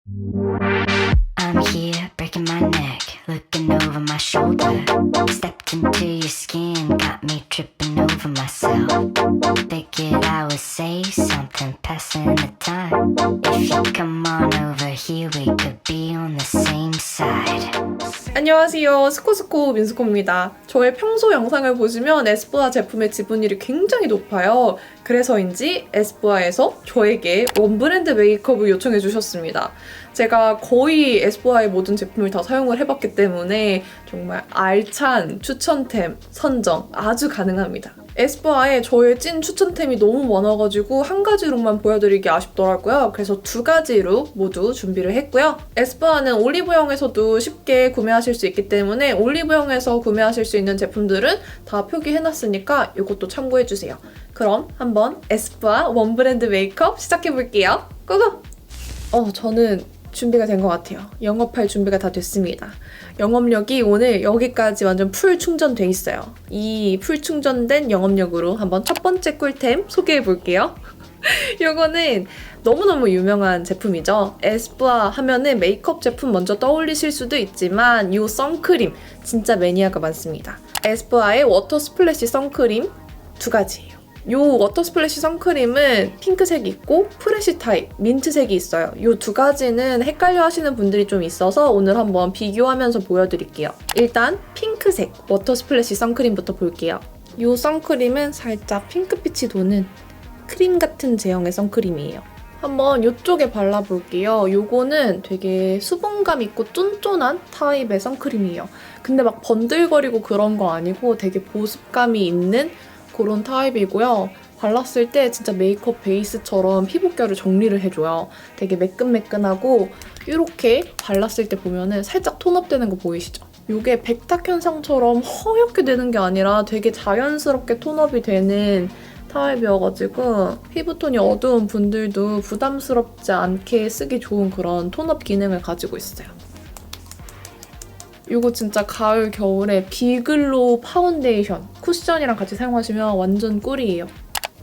I'm here breaking my neck, looking over my shoulder. Stepped into your skin, got me tripping over myself. Figured I would say something, passing the time. If you come on over here, we could be on the same side. 안녕하세요. 스코스코 민스코입니다. 저의 평소 영상을 보시면 에스쁘아 제품의 지분율이 굉장히 높아요. 그래서인지 에스쁘아에서 저에게 원브랜드 메이크업을 요청해 주셨습니다. 제가 거의 에스쁘아의 모든 제품을 다 사용을 해봤기 때문에 정말 알찬 추천템 선정 아주 가능합니다. 에스쁘아에 저의 찐 추천템이 너무 많아가지고 한 가지 룩만 보여드리기 아쉽더라고요. 그래서 두 가지 룩 모두 준비를 했고요. 에스쁘아는 올리브영에서도 쉽게 구매하실 수 있기 때문에 올리브영에서 구매하실 수 있는 제품들은 다 표기해놨으니까 이것도 참고해주세요. 그럼 한번 에스쁘아 원브랜드 메이크업 시작해볼게요. 고고! 저는 준비가 된 것 같아요. 영업할 준비가 다 됐습니다. 영업력이 오늘 여기까지 완전 풀 충전돼 있어요. 이 풀 충전된 영업력으로 한번 첫 번째 꿀템 소개해 볼게요. 요거는 너무너무 유명한 제품이죠. 에스쁘아 하면은 메이크업 제품 먼저 떠올리실 수도 있지만 이 선크림 진짜 매니아가 많습니다. 에스쁘아의 워터 스플래시 선크림 두 가지예요. 이 워터 스플래시 선크림은 핑크색이 있고 프레쉬 타입, 민트색이 있어요. 이 두 가지는 헷갈려 하시는 분들이 좀 있어서 오늘 한번 비교하면서 보여드릴게요. 일단 핑크색 워터 스플래시 선크림부터 볼게요. 이 선크림은 살짝 핑크빛이 도는 크림 같은 제형의 선크림이에요. 한번 이쪽에 발라볼게요. 요거는 되게 수분감 있고 쫀쫀한 타입의 선크림이에요. 근데 막 번들거리고 그런 거 아니고 되게 보습감이 있는 그런 타입이고요. 발랐을 때 진짜 메이크업 베이스처럼 피부결을 정리를 해줘요. 되게 매끈매끈하고 이렇게 발랐을 때 보면은 살짝 톤업되는 거 보이시죠? 이게 백탁 현상처럼 허옇게 되는 게 아니라 되게 자연스럽게 톤업이 되는 타입이어가지고 피부톤이 어두운 분들도 부담스럽지 않게 쓰기 좋은 그런 톤업 기능을 가지고 있어요. 이거 진짜 가을, 겨울에 비글로우 파운데이션 쿠션이랑 같이 사용하시면 완전 꿀이에요.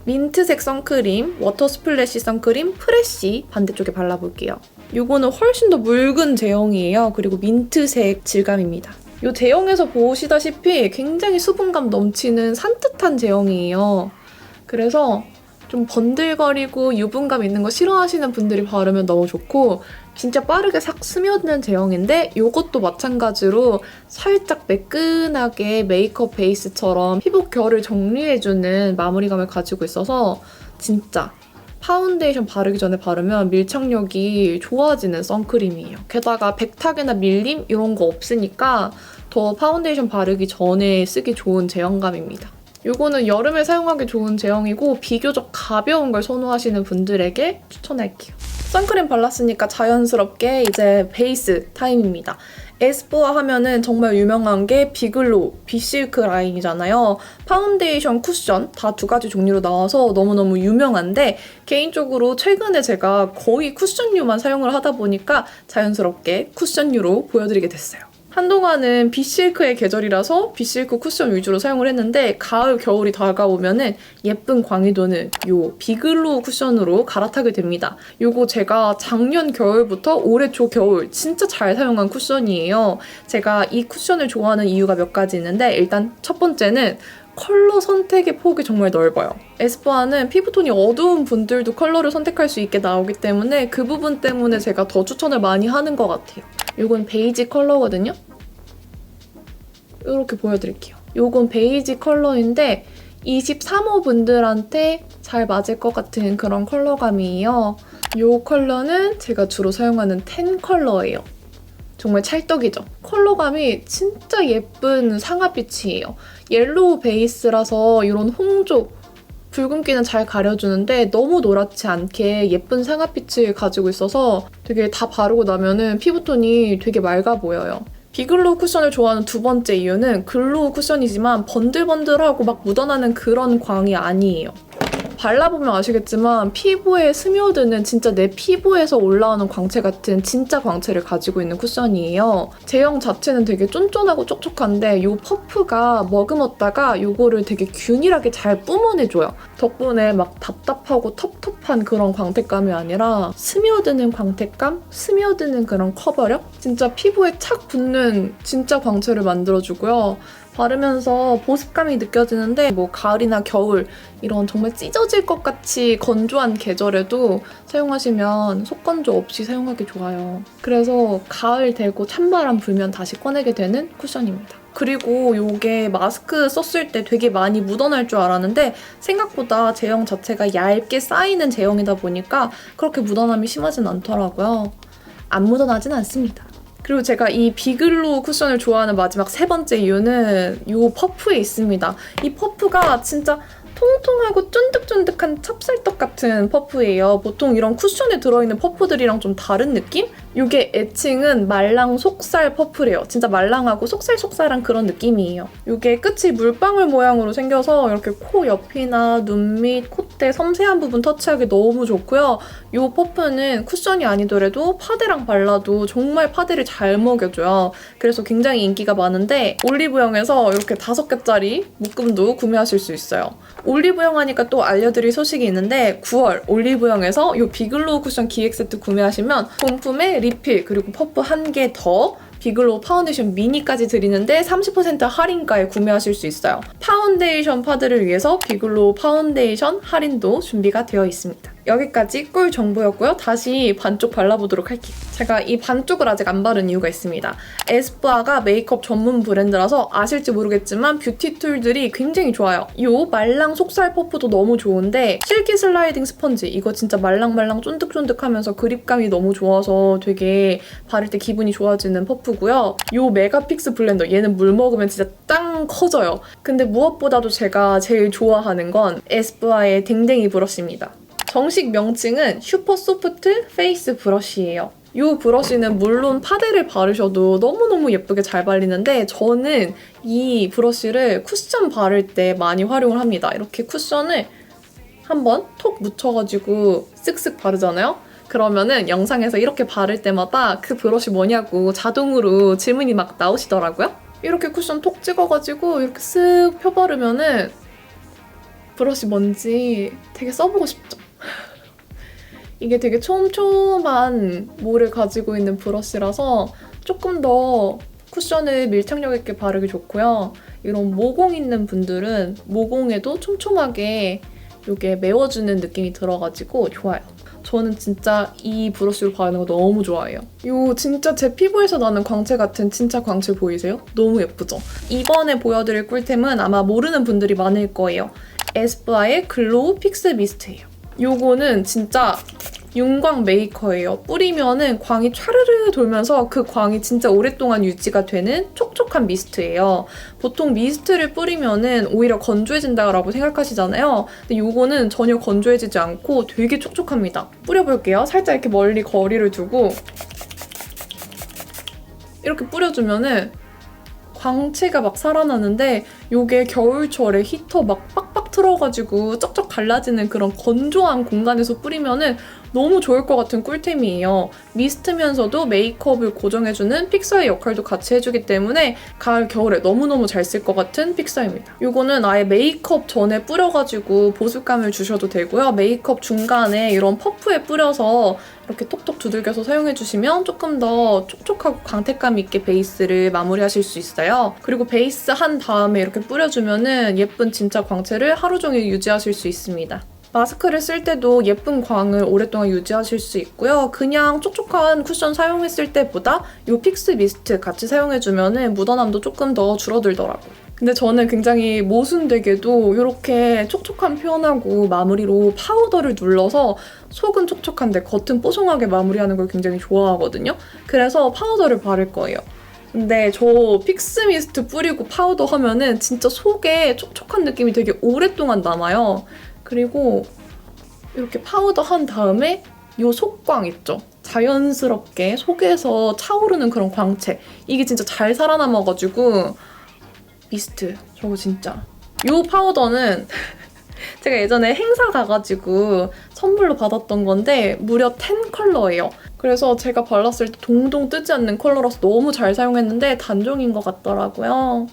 민트색 선크림, 워터 스플래시 선크림, 프레쉬 반대쪽에 발라볼게요. 이거는 훨씬 더 묽은 제형이에요. 그리고 민트색 질감입니다. 이 제형에서 보시다시피 굉장히 수분감 넘치는 산뜻한 제형이에요. 그래서 좀 번들거리고 유분감 있는 거 싫어하시는 분들이 바르면 너무 좋고 진짜 빠르게 싹 스며드는 제형인데 이것도 마찬가지로 살짝 매끈하게 메이크업 베이스처럼 피부 결을 정리해주는 마무리감을 가지고 있어서 진짜 파운데이션 바르기 전에 바르면 밀착력이 좋아지는 선크림이에요. 게다가 백탁이나 밀림 이런 거 없으니까 더 파운데이션 바르기 전에 쓰기 좋은 제형감입니다. 이거는 여름에 사용하기 좋은 제형이고 비교적 가벼운 걸 선호하시는 분들에게 추천할게요. 선크림 발랐으니까 자연스럽게 이제 베이스 타임입니다. 에스쁘아 하면은 정말 유명한 게 비글로우, 비실크 라인이잖아요. 파운데이션, 쿠션 다 두 가지 종류로 나와서 너무너무 유명한데 개인적으로 최근에 제가 거의 쿠션류만 사용을 하다 보니까 자연스럽게 쿠션류로 보여드리게 됐어요. 한동안은 비실크의 계절이라서 비실크 쿠션 위주로 사용을 했는데 가을, 겨울이 다가오면은 예쁜 광이 도는 요 비글로우 쿠션으로 갈아타게 됩니다. 요거 제가 작년 겨울부터 올해 초 겨울 진짜 잘 사용한 쿠션이에요. 제가 이 쿠션을 좋아하는 이유가 몇 가지 있는데 일단 첫 번째는 컬러 선택의 폭이 정말 넓어요. 에스쁘아는 피부톤이 어두운 분들도 컬러를 선택할 수 있게 나오기 때문에 그 부분 때문에 제가 더 추천을 많이 하는 것 같아요. 이건 베이지 컬러거든요. 이렇게 보여드릴게요. 이건 베이지 컬러인데 23호 분들한테 잘 맞을 것 같은 그런 컬러감이에요. 이 컬러는 제가 주로 사용하는 텐 컬러예요. 정말 찰떡이죠? 컬러감이 진짜 예쁜 상아빛이에요. 옐로우 베이스라서 이런 홍조, 붉은기는 잘 가려주는데 너무 노랗지 않게 예쁜 상아빛을 가지고 있어서 되게 다 바르고 나면은 피부톤이 되게 맑아 보여요. 비글로우 쿠션을 좋아하는 두 번째 이유는 글로우 쿠션이지만 번들번들하고 막 묻어나는 그런 광이 아니에요. 발라보면 아시겠지만 피부에 스며드는 진짜 내 피부에서 올라오는 광채 같은 진짜 광채를 가지고 있는 쿠션이에요. 제형 자체는 되게 쫀쫀하고 촉촉한데 이 퍼프가 머금었다가 이거를 되게 균일하게 잘 뿜어내줘요. 덕분에 막 답답하고 텁텁한 그런 광택감이 아니라 스며드는 광택감? 스며드는 그런 커버력? 진짜 피부에 착 붙는 진짜 광채를 만들어주고요. 바르면서 보습감이 느껴지는데 뭐 가을이나 겨울 이런 정말 찢어질 것 같이 건조한 계절에도 사용하시면 속건조 없이 사용하기 좋아요. 그래서 가을 되고 찬바람 불면 다시 꺼내게 되는 쿠션입니다. 그리고 이게 마스크 썼을 때 되게 많이 묻어날 줄 알았는데 생각보다 제형 자체가 얇게 쌓이는 제형이다 보니까 그렇게 묻어남이 심하진 않더라고요. 안 묻어나진 않습니다. 그리고 제가 이 비글로우 쿠션을 좋아하는 마지막 세 번째 이유는 이 퍼프에 있습니다. 이 퍼프가 진짜 통통하고 쫀득쫀득한 찹쌀떡 같은 퍼프예요. 보통 이런 쿠션에 들어있는 퍼프들이랑 좀 다른 느낌? 이게 애칭은 말랑 속살 퍼프래요. 진짜 말랑하고 속살속살한 그런 느낌이에요. 이게 끝이 물방울 모양으로 생겨서 이렇게 코 옆이나 눈 밑, 콧대 섬세한 부분 터치하기 너무 좋고요. 이 퍼프는 쿠션이 아니더라도 파데랑 발라도 정말 파데를 잘 먹여줘요. 그래서 굉장히 인기가 많은데 올리브영에서 이렇게 5개짜리 묶음도 구매하실 수 있어요. 올리브영 하니까 또 알려드릴 소식이 있는데 9월 올리브영에서 이 비글로우 쿠션 기획 세트 구매하시면 본품에 리필 그리고 퍼프 1개 더 비글로우 파운데이션 미니까지 드리는데 30% 할인가에 구매하실 수 있어요. 파운데이션 파들을 위해서 비글로우 파운데이션 할인도 준비가 되어 있습니다. 여기까지 꿀 정보였고요. 다시 반쪽 발라보도록 할게요. 제가 이 반쪽을 아직 안 바른 이유가 있습니다. 에스쁘아가 메이크업 전문 브랜드라서 아실지 모르겠지만 뷰티 툴들이 굉장히 좋아요. 이 말랑 속살 퍼프도 너무 좋은데 실키 슬라이딩 스펀지 이거 진짜 말랑말랑 쫀득쫀득하면서 그립감이 너무 좋아서 되게 바를 때 기분이 좋아지는 퍼프고요. 이 메가픽스 블렌더 얘는 물 먹으면 진짜 땅 커져요. 근데 무엇보다도 제가 제일 좋아하는 건 에스쁘아의 댕댕이 브러쉬입니다. 정식 명칭은 슈퍼 소프트 페이스 브러쉬예요. 이 브러쉬는 물론 파데를 바르셔도 너무너무 예쁘게 잘 발리는데 저는 이 브러쉬를 쿠션 바를 때 많이 활용을 합니다. 이렇게 쿠션을 한번 톡 묻혀가지고 쓱쓱 바르잖아요? 그러면은 영상에서 이렇게 바를 때마다 그 브러쉬 뭐냐고 자동으로 질문이 막 나오시더라고요. 이렇게 쿠션 톡 찍어가지고 이렇게 쓱 펴바르면은 브러쉬 뭔지 되게 써보고 싶죠? 이게 되게 촘촘한 몰을 가지고 있는 브러쉬라서 조금 더 쿠션을 밀착력 있게 바르기 좋고요. 이런 모공 있는 분들은 모공에도 촘촘하게 이게 메워주는 느낌이 들어가지고 좋아요. 저는 진짜 이 브러쉬로 바르는 거 너무 좋아해요. 이 진짜 제 피부에서 나는 광채 같은 진짜 광채 보이세요? 너무 예쁘죠? 이번에 보여드릴 꿀템은 아마 모르는 분들이 많을 거예요. 에스쁘아의 글로우 픽스 미스트예요. 요거는 진짜 윤광 메이커예요. 뿌리면은 광이 촤르르 돌면서 그 광이 진짜 오랫동안 유지가 되는 촉촉한 미스트예요. 보통 미스트를 뿌리면은 오히려 건조해진다고 생각하시잖아요. 근데 요거는 전혀 건조해지지 않고 되게 촉촉합니다. 뿌려볼게요. 살짝 이렇게 멀리 거리를 두고 이렇게 뿌려주면은 광채가 막 살아나는데 요게 겨울철에 히터 막 빡빡 틀어가지고 쩍쩍 갈라지는 그런 건조한 공간에서 뿌리면은 너무 좋을 것 같은 꿀템이에요. 미스트면서도 메이크업을 고정해주는 픽서의 역할도 같이 해주기 때문에 가을, 겨울에 너무너무 잘 쓸 것 같은 픽서입니다. 이거는 아예 메이크업 전에 뿌려가지고 보습감을 주셔도 되고요. 메이크업 중간에 이런 퍼프에 뿌려서 이렇게 톡톡 두들겨서 사용해주시면 조금 더 촉촉하고 광택감 있게 베이스를 마무리하실 수 있어요. 그리고 베이스 한 다음에 이렇게 뿌려주면은 예쁜 진짜 광채를 하루 종일 유지하실 수 있습니다. 마스크를 쓸 때도 예쁜 광을 오랫동안 유지하실 수 있고요. 그냥 촉촉한 쿠션 사용했을 때보다 이 픽스 미스트 같이 사용해주면 묻어남도 조금 더 줄어들더라고요. 근데 저는 굉장히 모순되게도 이렇게 촉촉한 표현하고 마무리로 파우더를 눌러서 속은 촉촉한데 겉은 뽀송하게 마무리하는 걸 굉장히 좋아하거든요. 그래서 파우더를 바를 거예요. 근데 저 픽스 미스트 뿌리고 파우더 하면은 진짜 속에 촉촉한 느낌이 되게 오랫동안 남아요. 그리고 이렇게 파우더 한 다음에 이 속광 있죠? 자연스럽게 속에서 차오르는 그런 광채. 이게 진짜 잘 살아남아가지고 미스트 저거 진짜. 이 파우더는 제가 예전에 행사 가가지고 선물로 받았던 건데 무려 10 컬러예요. 그래서 제가 발랐을 때 동동 뜨지 않는 컬러라서 너무 잘 사용했는데 단종인 것 같더라고요.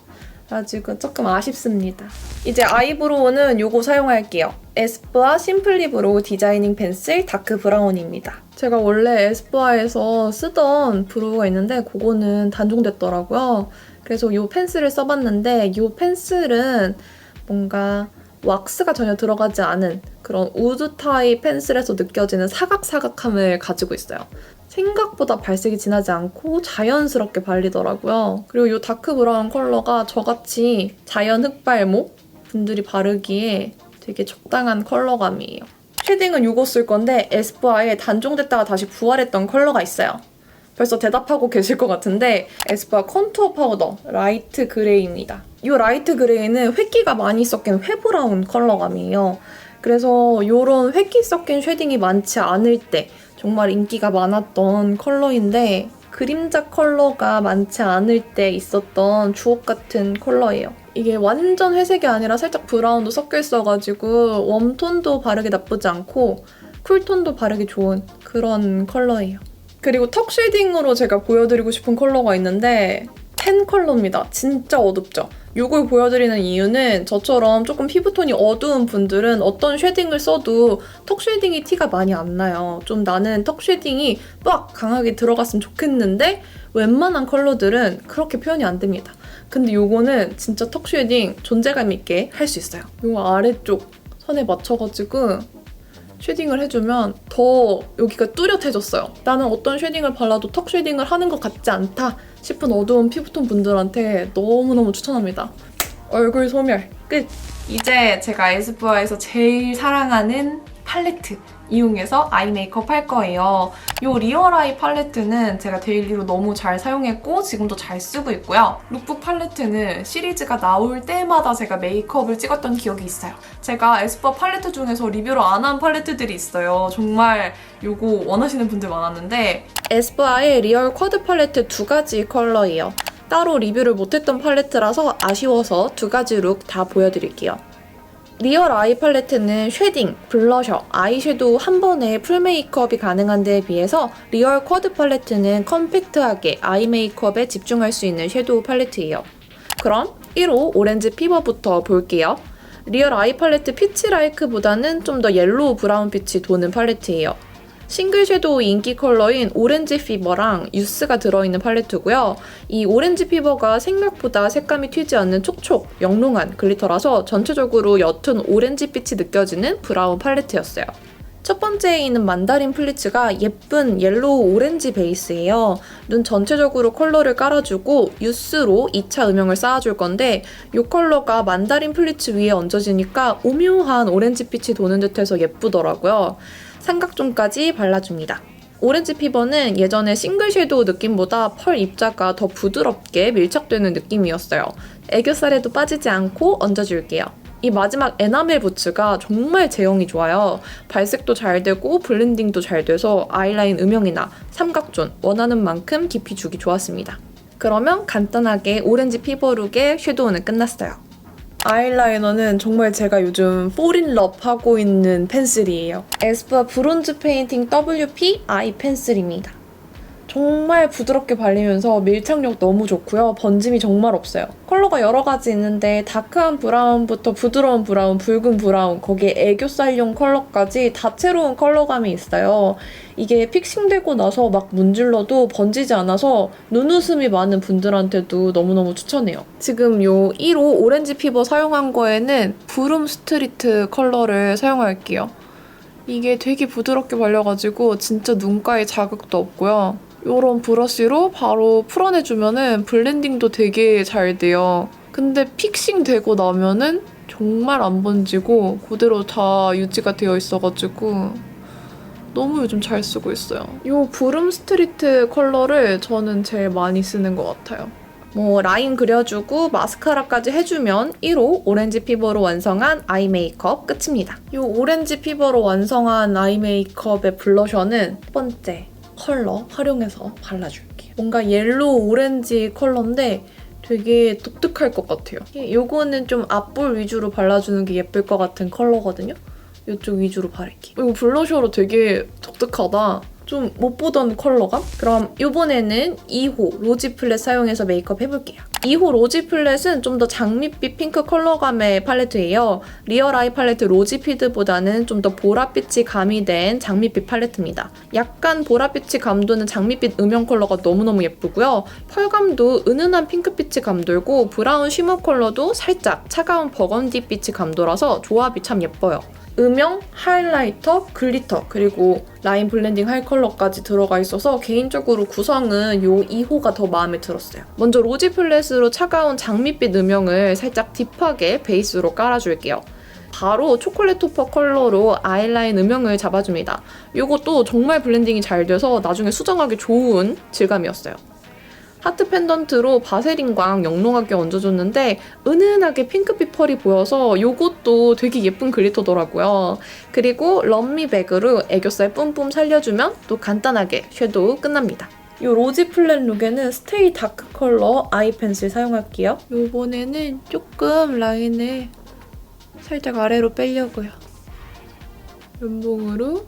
아직은 조금 아쉽습니다. 이제 아이브로우는 요거 사용할게요. 에스쁘아 심플리 브로우 디자이닝 펜슬 다크 브라운입니다. 제가 원래 에스쁘아에서 쓰던 브로우가 있는데 그거는 단종됐더라고요. 그래서 이 펜슬을 써봤는데 이 펜슬은 뭔가 왁스가 전혀 들어가지 않은 그런 우드 타입 펜슬에서 느껴지는 사각사각함을 가지고 있어요. 생각보다 발색이 진하지 않고 자연스럽게 발리더라고요. 그리고 이 다크 브라운 컬러가 저같이 자연 흑발모 분들이 바르기에 되게 적당한 컬러감이에요. 쉐딩은 이거 쓸 건데 에스쁘아에 단종됐다가 다시 부활했던 컬러가 있어요. 벌써 대답하고 계실 것 같은데 에스쁘아 컨투어 파우더 라이트 그레이입니다. 이 라이트 그레이는 획기가 많이 섞인 회브라운 컬러감이에요. 그래서 이런 획기 섞인 쉐딩이 많지 않을 때 정말 인기가 많았던 컬러인데 그림자 컬러가 많지 않을 때 있었던 주옥 같은 컬러예요. 이게 완전 회색이 아니라 살짝 브라운도 섞여 있어가지고 웜톤도 바르기 나쁘지 않고 쿨톤도 바르기 좋은 그런 컬러예요. 그리고 턱 쉐딩으로 제가 보여드리고 싶은 컬러가 있는데 펜 컬러입니다. 진짜 어둡죠? 이걸 보여드리는 이유는 저처럼 조금 피부톤이 어두운 분들은 어떤 쉐딩을 써도 턱 쉐딩이 티가 많이 안 나요. 좀 나는 턱 쉐딩이 빡 강하게 들어갔으면 좋겠는데 웬만한 컬러들은 그렇게 표현이 안 됩니다. 근데 이거는 진짜 턱 쉐딩 존재감 있게 할 수 있어요. 이 아래쪽 선에 맞춰가지고 쉐딩을 해주면 더 여기가 뚜렷해졌어요. 나는 어떤 쉐딩을 발라도 턱 쉐딩을 하는 것 같지 않다 싶은 어두운 피부톤 분들한테 너무너무 추천합니다. 얼굴 소멸 끝! 이제 제가 에스쁘아에서 제일 사랑하는 팔레트 이용해서 아이 메이크업 할 거예요. 이 리얼 아이 팔레트는 제가 데일리로 너무 잘 사용했고 지금도 잘 쓰고 있고요. 룩북 팔레트는 시리즈가 나올 때마다 제가 메이크업을 찍었던 기억이 있어요. 제가 에스쁘아 팔레트 중에서 리뷰를 안 한 팔레트들이 있어요. 정말 이거 원하시는 분들 많았는데 에스쁘아의 리얼 쿼드 팔레트 2가지 컬러예요. 따로 리뷰를 못했던 팔레트라서 아쉬워서 2가지 룩 다 보여드릴게요. 리얼 아이 팔레트는 쉐딩, 블러셔, 아이섀도우 한 번에 풀 메이크업이 가능한 데에 비해서 리얼 쿼드 팔레트는 컴팩트하게 아이 메이크업에 집중할 수 있는 섀도우 팔레트예요. 그럼 1호 오렌지 피버부터 볼게요. 리얼 아이 팔레트 피치 라이크보다는 좀 더 옐로우 브라운 빛이 도는 팔레트예요. 싱글 섀도우 인기 컬러인 오렌지 피버랑 유스가 들어있는 팔레트고요. 이 오렌지 피버가 생각보다 색감이 튀지 않는 촉촉, 영롱한 글리터라서 전체적으로 옅은 오렌지빛이 느껴지는 브라운 팔레트였어요. 첫 번째에 있는 만다린 플리츠가 예쁜 옐로우 오렌지 베이스예요. 눈 전체적으로 컬러를 깔아주고 유스로 2차 음영을 쌓아줄 건데 이 컬러가 만다린 플리츠 위에 얹어지니까 오묘한 오렌지빛이 도는 듯해서 예쁘더라고요. 삼각존까지 발라줍니다. 오렌지 피버는 예전에 싱글 섀도우 느낌보다 펄 입자가 더 부드럽게 밀착되는 느낌이었어요. 애교살에도 빠지지 않고 얹어줄게요. 이 마지막 에나멜 부츠가 정말 제형이 좋아요. 발색도 잘 되고 블렌딩도 잘 돼서 아이라인 음영이나 삼각존 원하는 만큼 깊이 주기 좋았습니다. 그러면 간단하게 오렌지 피버 룩의 섀도우는 끝났어요. 아이라이너는 정말 제가 요즘 폴인러브 하고 있는 펜슬이에요. 에스쁘아 브론즈 페인팅 WP 아이 펜슬입니다. 정말 부드럽게 발리면서 밀착력 너무 좋고요. 번짐이 정말 없어요. 컬러가 여러 가지 있는데 다크한 브라운부터 부드러운 브라운, 붉은 브라운, 거기에 애교살용 컬러까지 다채로운 컬러감이 있어요. 이게 픽싱되고 나서 막 문질러도 번지지 않아서 눈웃음이 많은 분들한테도 너무너무 추천해요. 지금 요 1호 오렌지 피버 사용한 거에는 브룸 스트리트 컬러를 사용할게요. 이게 되게 부드럽게 발려가지고 진짜 눈가에 자극도 없고요. 이런 브러쉬로 바로 풀어내주면은 블렌딩도 되게 잘 돼요. 근데 픽싱 되고 나면은 정말 안 번지고 그대로 다 유지가 되어 있어가지고 너무 요즘 잘 쓰고 있어요. 이 브룸 스트리트 컬러를 저는 제일 많이 쓰는 것 같아요. 라인 그려주고 마스카라까지 해주면 1호 오렌지 피버로 완성한 아이 메이크업 끝입니다. 이 오렌지 피버로 완성한 아이 메이크업의 블러셔는 첫 번째 컬러 활용해서 발라줄게요. 뭔가 옐로우 오렌지 컬러인데 되게 독특할 것 같아요. 요거는 좀 앞볼 위주로 발라주는 게 예쁠 것 같은 컬러거든요. 이쪽 위주로 바를게요. 이거 블러셔로 되게 독특하다. 좀 못 보던 컬러감? 그럼 이번에는 2호 로지 플랫 사용해서 메이크업 해볼게요. 2호 로지 플랫은 좀 더 장밋빛 핑크 컬러감의 팔레트예요. 리얼 아이 팔레트 로지피드보다는 좀 더 보랏빛이 가미된 장밋빛 팔레트입니다. 약간 보랏빛이 감도는 장밋빛 음영 컬러가 너무너무 예쁘고요. 펄감도 은은한 핑크빛이 감돌고 브라운 쉬머 컬러도 살짝 차가운 버건디빛이 감돌아서 조합이 참 예뻐요. 음영, 하이라이터, 글리터, 그리고 라인 블렌딩 할 컬러까지 들어가 있어서 개인적으로 구성은 요 2호가 더 마음에 들었어요. 먼저 로지 플랫으로 차가운 장밋빛 음영을 살짝 딥하게 베이스로 깔아줄게요. 바로 초콜릿 토퍼 컬러로 아이라인 음영을 잡아줍니다. 이것도 정말 블렌딩이 잘 돼서 나중에 수정하기 좋은 질감이었어요. 하트 펜던트로 바세린 광 영롱하게 얹어줬는데 은은하게 핑크빛 펄이 보여서 이것도 되게 예쁜 글리터더라고요. 그리고 럼미 백으로 애교살 뿜뿜 살려주면 또 간단하게 섀도우 끝납니다. 이 로지 플랫 룩에는 스테이 다크 컬러 아이 펜슬 사용할게요. 이번에는 조금 라인을 살짝 아래로 빼려고요. 면봉으로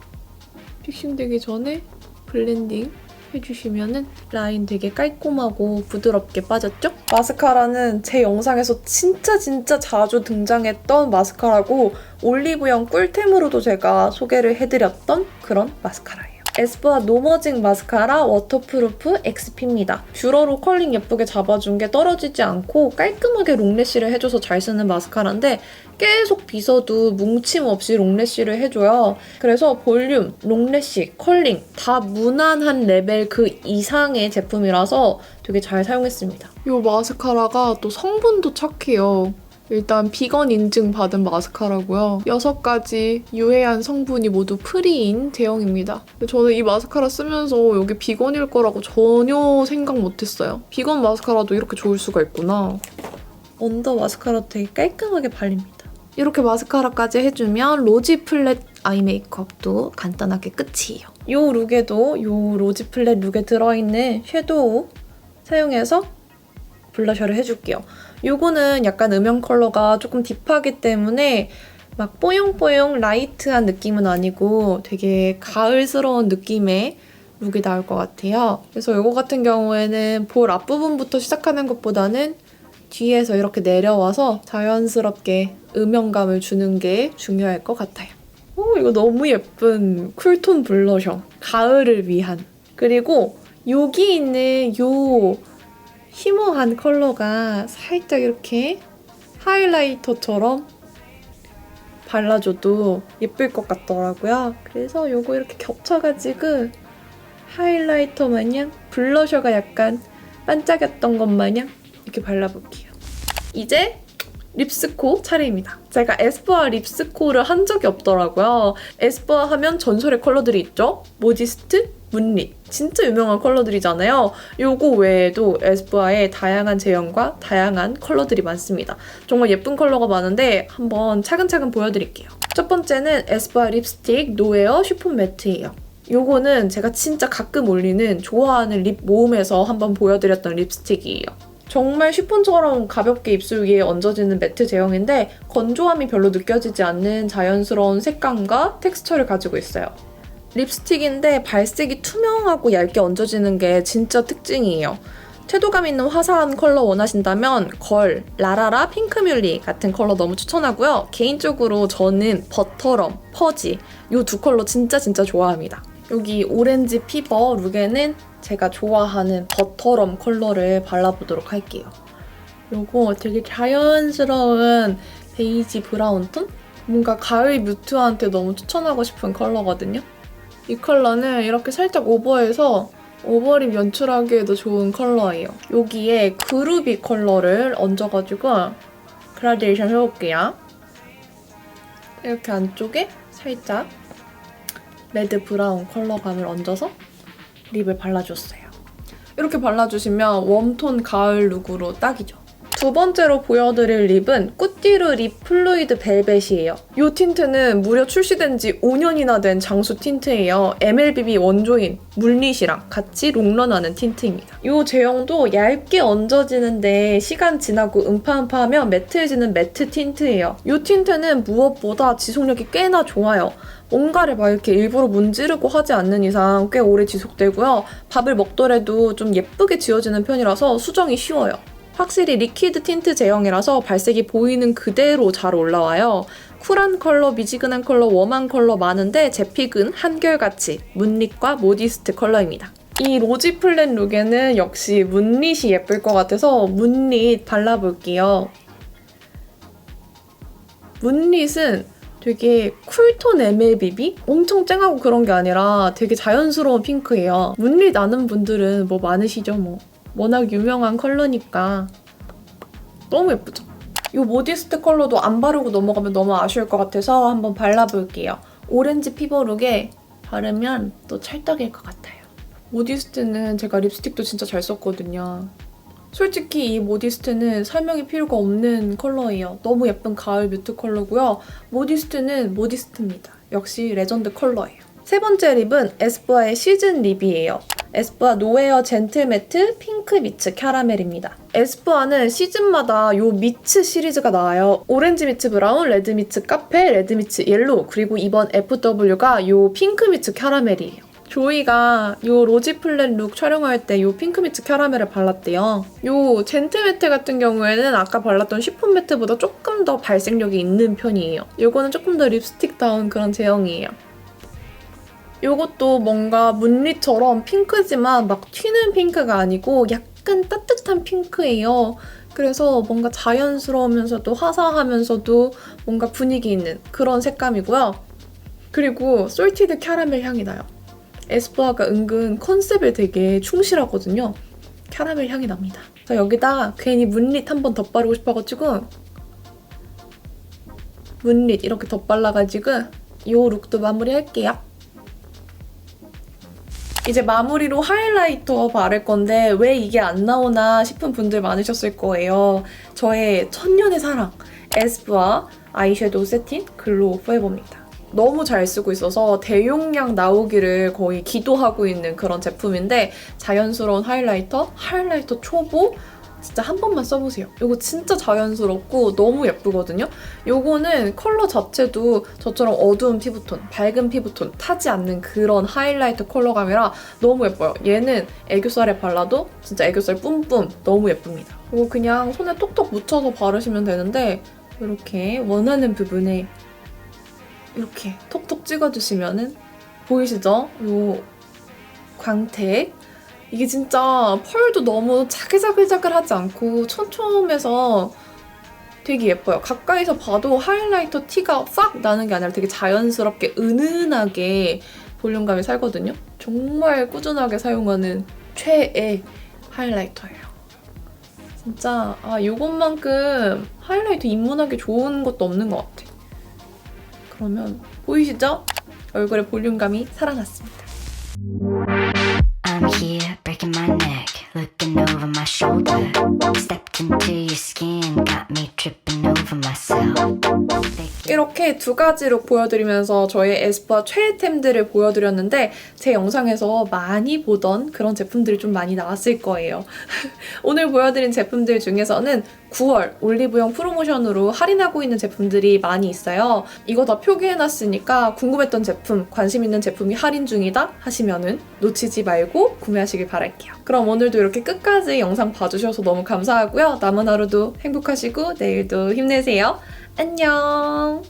픽싱되기 전에 블렌딩 해주시면은 라인 되게 깔끔하고 부드럽게 빠졌죠? 마스카라는 제 영상에서 진짜 자주 등장했던 마스카라고 올리브영 꿀템으로도 제가 소개를 해드렸던 그런 마스카라예요. 에스쁘아 노머징 마스카라 워터프루프 XP입니다. 뷰러로 컬링 예쁘게 잡아준 게 떨어지지 않고 깔끔하게 롱래쉬를 해줘서 잘 쓰는 마스카라인데 계속 빗어도 뭉침 없이 롱래쉬를 해줘요. 그래서 볼륨, 롱래쉬, 컬링 다 무난한 레벨 그 이상의 제품이라서 되게 잘 사용했습니다. 이 마스카라가 또 성분도 착해요. 일단 비건 인증 받은 마스카라고요. 6가지 유해한 성분이 모두 프리인 제형입니다. 저는 이 마스카라 쓰면서 이게 비건일 거라고 전혀 생각 못했어요. 비건 마스카라도 이렇게 좋을 수가 있구나. 언더 마스카라도 되게 깔끔하게 발립니다. 이렇게 마스카라까지 해주면 로지 플랫 아이 메이크업도 간단하게 끝이에요. 이 룩에도 이 로지 플랫 룩에 들어있는 섀도우 사용해서 블러셔를 해줄게요. 요거는 약간 음영 컬러가 조금 딥하기 때문에 막 뽀용뽀용 라이트한 느낌은 아니고 되게 가을스러운 느낌의 룩이 나올 것 같아요. 그래서 요거 같은 경우에는 볼 앞부분부터 시작하는 것보다는 뒤에서 이렇게 내려와서 자연스럽게 음영감을 주는 게 중요할 것 같아요. 오, 이거 너무 예쁜 쿨톤 블러셔. 가을을 위한. 그리고 여기 있는 요 희모한 컬러가 살짝 이렇게 하이라이터처럼 발라줘도 예쁠 것 같더라고요. 그래서 요거 이렇게 겹쳐가지고 하이라이터 마냥 블러셔가 약간 반짝였던 것 마냥 이렇게 발라볼게요. 이제 립스코 차례입니다. 제가 에스쁘아 립스코를 한 적이 없더라고요. 에스쁘아 하면 전설의 컬러들이 있죠? 모지스트, 문릿. 진짜 유명한 컬러들이잖아요. 요거 외에도 에스쁘아의 다양한 제형과 다양한 컬러들이 많습니다. 정말 예쁜 컬러가 많은데 한번 차근차근 보여드릴게요. 첫 번째는 에스쁘아 립스틱 노웨어 쉬폰 매트예요. 요거는 제가 진짜 가끔 올리는 좋아하는 립 모음에서 한번 보여드렸던 립스틱이에요. 정말 쉬폰처럼 가볍게 입술 위에 얹어지는 매트 제형인데 건조함이 별로 느껴지지 않는 자연스러운 색감과 텍스처를 가지고 있어요. 립스틱인데 발색이 투명하고 얇게 얹어지는 게 진짜 특징이에요. 채도감 있는 화사한 컬러 원하신다면 걸, 라라라, 핑크뮬리 같은 컬러 너무 추천하고요. 개인적으로 저는 버터럼, 퍼지 이 두 컬러 진짜 좋아합니다. 여기 오렌지 피버 룩에는 제가 좋아하는 버터럼 컬러를 발라보도록 할게요. 요거 되게 자연스러운 베이지 브라운 톤? 뭔가 가을 뮤트한테 너무 추천하고 싶은 컬러거든요. 이 컬러는 이렇게 살짝 오버해서 오버립 연출하기에도 좋은 컬러예요. 여기에 그루비 컬러를 얹어가지고 그라데이션 해볼게요. 이렇게 안쪽에 살짝 레드 브라운 컬러감을 얹어서 립을 발라줬어요. 이렇게 발라주시면 웜톤 가을 룩으로 딱이죠. 두 번째로 보여드릴 립은 꾸띠르 립 플루이드 벨벳이에요. 이 틴트는 무려 출시된 지 5년이나 된 장수 틴트예요. MLBB 원조인 물릿이랑 같이 롱런하는 틴트입니다. 이 제형도 얇게 얹어지는데 시간 지나고 음파음파하면 매트해지는 매트 틴트예요. 이 틴트는 무엇보다 지속력이 꽤나 좋아요. 뭔가를 막 이렇게 일부러 문지르고 하지 않는 이상 꽤 오래 지속되고요. 밥을 먹더라도 좀 예쁘게 지워지는 편이라서 수정이 쉬워요. 확실히 리퀴드 틴트 제형이라서 발색이 보이는 그대로 잘 올라와요. 쿨한 컬러, 미지근한 컬러, 웜한 컬러 많은데 제 픽은 한결같이 문릿과 모디스트 컬러입니다. 이 로지 플랫 룩에는 역시 문릿이 예쁠 것 같아서 문릿 발라볼게요. 문릿은 되게 쿨톤 MLBB? 엄청 쨍하고 그런 게 아니라 되게 자연스러운 핑크예요. 문릿 아는 분들은 뭐 많으시죠 뭐. 워낙 유명한 컬러니까 너무 예쁘죠? 이 모디스트 컬러도 안 바르고 넘어가면 너무 아쉬울 것 같아서 한번 발라볼게요. 오렌지 피버룩에 바르면 또 찰떡일 것 같아요. 모디스트는 제가 립스틱도 진짜 잘 썼거든요. 솔직히 이 모디스트는 설명이 필요가 없는 컬러예요. 너무 예쁜 가을 뮤트 컬러고요. 모디스트는 모디스트입니다. 역시 레전드 컬러예요. 세 번째 립은 에스쁘아의 시즌 립이에요. 에스쁘아 노웨어 젠틀 매트 핑크 미츠 캐러멜입니다. 에스쁘아는 시즌마다 요 미츠 시리즈가 나와요. 오렌지 미츠 브라운, 레드 미츠 카페, 레드 미츠 옐로우, 그리고 이번 FW가 요 핑크 미츠 캐러멜이에요. 조이가 요 로지 플랫 룩 촬영할 때 요 핑크 미츠 캐러멜을 발랐대요. 요 젠틀 매트 같은 경우에는 아까 발랐던 쉬폰 매트보다 조금 더 발색력이 있는 편이에요. 요거는 조금 더 립스틱다운 그런 제형이에요. 요것도 뭔가 문릿처럼 핑크지만 막 튀는 핑크가 아니고 약간 따뜻한 핑크예요. 그래서 뭔가 자연스러우면서도 화사하면서도 뭔가 분위기 있는 그런 색감이고요. 그리고 솔티드 캐러멜 향이 나요. 에스쁘아가 은근 컨셉에 되게 충실하거든요. 캐러멜 향이 납니다. 그래서 여기다 괜히 문릿 한 번 덧바르고 싶어가지고 문릿 이렇게 덧발라가지고 이 룩도 마무리할게요. 이제 마무리로 하이라이터 바를 건데 왜 이게 안 나오나 싶은 분들 많으셨을 거예요. 저의 천년의 사랑 에스쁘아 아이섀도우 세팅 글로우 포에버입니다. 너무 잘 쓰고 있어서 대용량 나오기를 거의 기도하고 있는 그런 제품인데 자연스러운 하이라이터 초보 진짜 한 번만 써보세요. 이거 진짜 자연스럽고 너무 예쁘거든요. 이거는 컬러 자체도 저처럼 어두운 피부톤, 밝은 피부톤 타지 않는 그런 하이라이터 컬러감이라 너무 예뻐요. 얘는 애교살에 발라도 진짜 애교살 뿜뿜 너무 예쁩니다. 이거 그냥 손에 톡톡 묻혀서 바르시면 되는데 이렇게 원하는 부분에 이렇게 톡톡 찍어주시면은 보이시죠? 요 광택. 이게 진짜 펄도 너무 자글자글자글하지 않고 촘촘해서 되게 예뻐요. 가까이서 봐도 하이라이터 티가 싹 나는 게 아니라 되게 자연스럽게 은은하게 볼륨감이 살거든요. 정말 꾸준하게 사용하는 최애 하이라이터예요. 진짜 이것만큼 하이라이터 입문하기 좋은 것도 없는 것 같아. 그러면 보이시죠? 얼굴에 볼륨감이 살아났습니다. I'm here breaking my neck, looking over my shoulder. Stepped into your skin, got me tripping over myself. 이렇게 두 가지로 보여드리면서 저의 에스쁘아 최애템들을 보여드렸는데 제 영상에서 많이 보던 그런 제품들이 좀 많이 나왔을 거예요. 오늘 보여드린 제품들 중에서는 9월 올리브영 프로모션으로 할인하고 있는 제품들이 많이 있어요. 이거 다 표기해놨으니까 궁금했던 제품, 관심 있는 제품이 할인 중이다 하시면은 놓치지 말고 구매하시길 바랄게요. 그럼 오늘도 이렇게 끝까지 영상 봐주셔서 너무 감사하고요. 남은 하루도 행복하시고 내일도 힘내세요. 안녕!